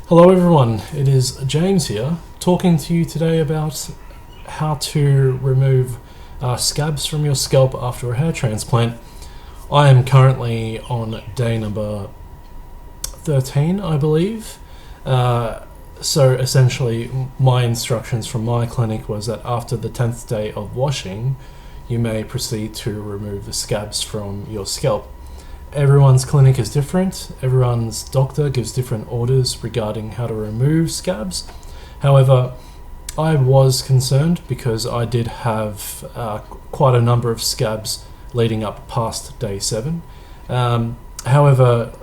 Hello everyone, it is James here, talking to you today about how to remove scabs from your scalp after a hair transplant. I am currently on day number 13, I believe. So essentially my instructions from my clinic was that after the 10th day of washing, you may proceed to remove the scabs from your scalp. Everyone's clinic is different. Everyone's doctor gives different orders regarding how to remove scabs. However, I was concerned because I did have quite a number of scabs leading up past day 7. However,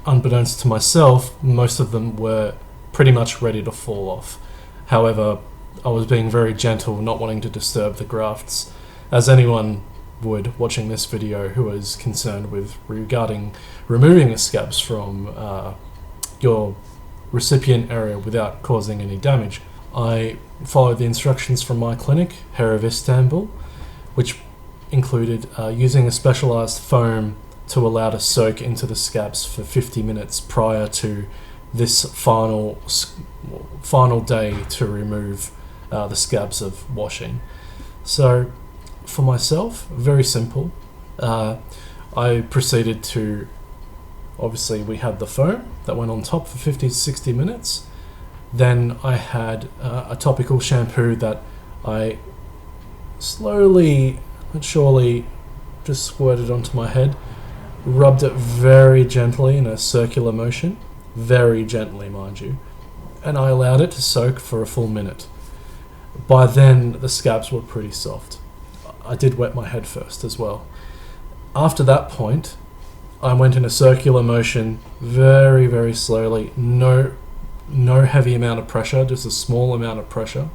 unbeknownst to myself, most of them were pretty much ready to fall off. However, I was being very gentle, not wanting to disturb the grafts, as anyone would watching this video who is concerned with regarding removing the scabs from your recipient area without causing any damage. I followed the instructions from my clinic, Hair of Istanbul, which included using a specialized foam to allow to soak into the scabs for 50 minutes prior to this final day to remove the scabs of washing. So for myself, very simple. I proceeded to, obviously we had the foam that went on top for 50 to 60 minutes. Then I had a topical shampoo that I slowly but surely just squirted onto my head, rubbed it very gently in a circular motion, very gently mind you, and I allowed it to soak for a full minute. By then the scabs were pretty soft. I did wet my head first as well. After that point, I went in a circular motion, very, very slowly, no heavy amount of pressure, just a small amount of pressure.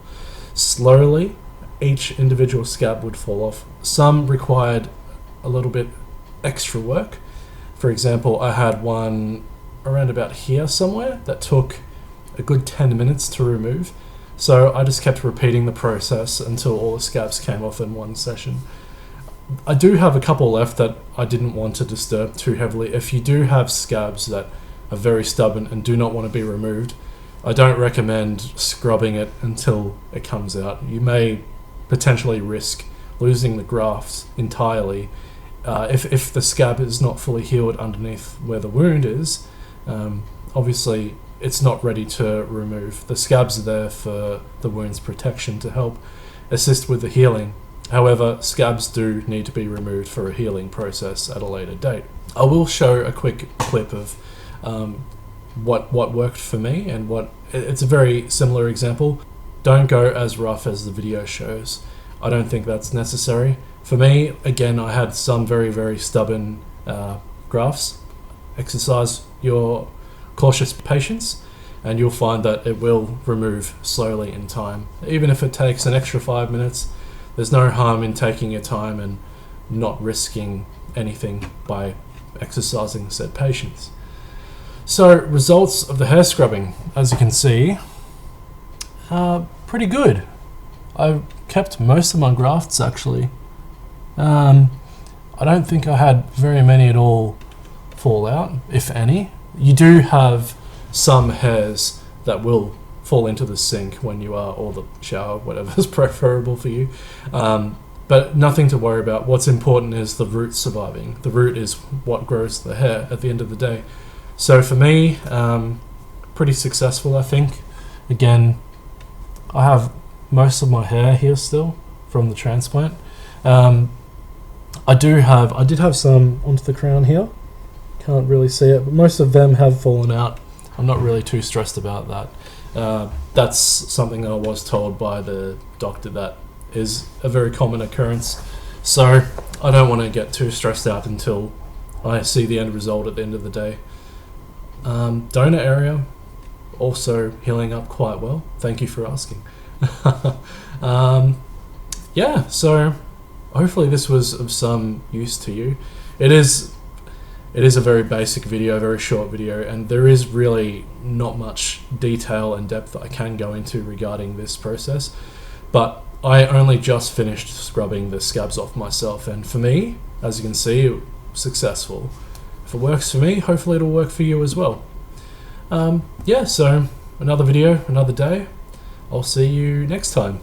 Slowly, each individual scab would fall off. Some required a little bit extra work. For example, I had one around about here somewhere that took a good 10 minutes to remove. So I just kept repeating the process until all the scabs came off in one session. I do have a couple left that I didn't want to disturb too heavily. If you do have scabs that are very stubborn and do not want to be removed, I don't recommend scrubbing it until it comes out. You may potentially risk losing the grafts entirely if the scab is not fully healed underneath where the wound is. Obviously, it's not ready to remove. The scabs are there for the wound's protection to help assist with the healing. However, scabs do need to be removed for a healing process at a later date. I will show a quick clip of what worked for me, and it's a very similar example. Don't go as rough as the video shows. I don't think that's necessary. For me, again, I had some very, very stubborn grafts. Exercise your cautious patience, and you'll find that it will remove slowly in time. Even if it takes an extra 5 minutes, there's no harm in taking your time and not risking anything by exercising said patience. So, results of the hair scrubbing, as you can see, are pretty good. I've kept most of my grafts actually. I don't think I had very many at all fall out, if any. You do have some hairs that will fall into the sink when you are, or the shower, whatever is preferable for you. But nothing to worry about. What's important is the root surviving. The root is what grows the hair at the end of the day. So for me, pretty successful, I think. Again, I have most of my hair here still from the transplant. I did have some onto the crown here. Can't really see it, but most of them have fallen out. I'm not really too stressed about that. That's something I was told by the doctor that is a very common occurrence. So I don't want to get too stressed out until I see the end result at the end of the day. Donor area also healing up quite well. Thank you for asking. Yeah, so hopefully this was of some use to you. It is a very basic video, very short video, and there is really not much detail and depth that I can go into regarding this process. But I only just finished scrubbing the scabs off myself, and for me, as you can see, successful. If it works for me, hopefully it'll work for you as well. Yeah, so another video, another day. I'll see you next time.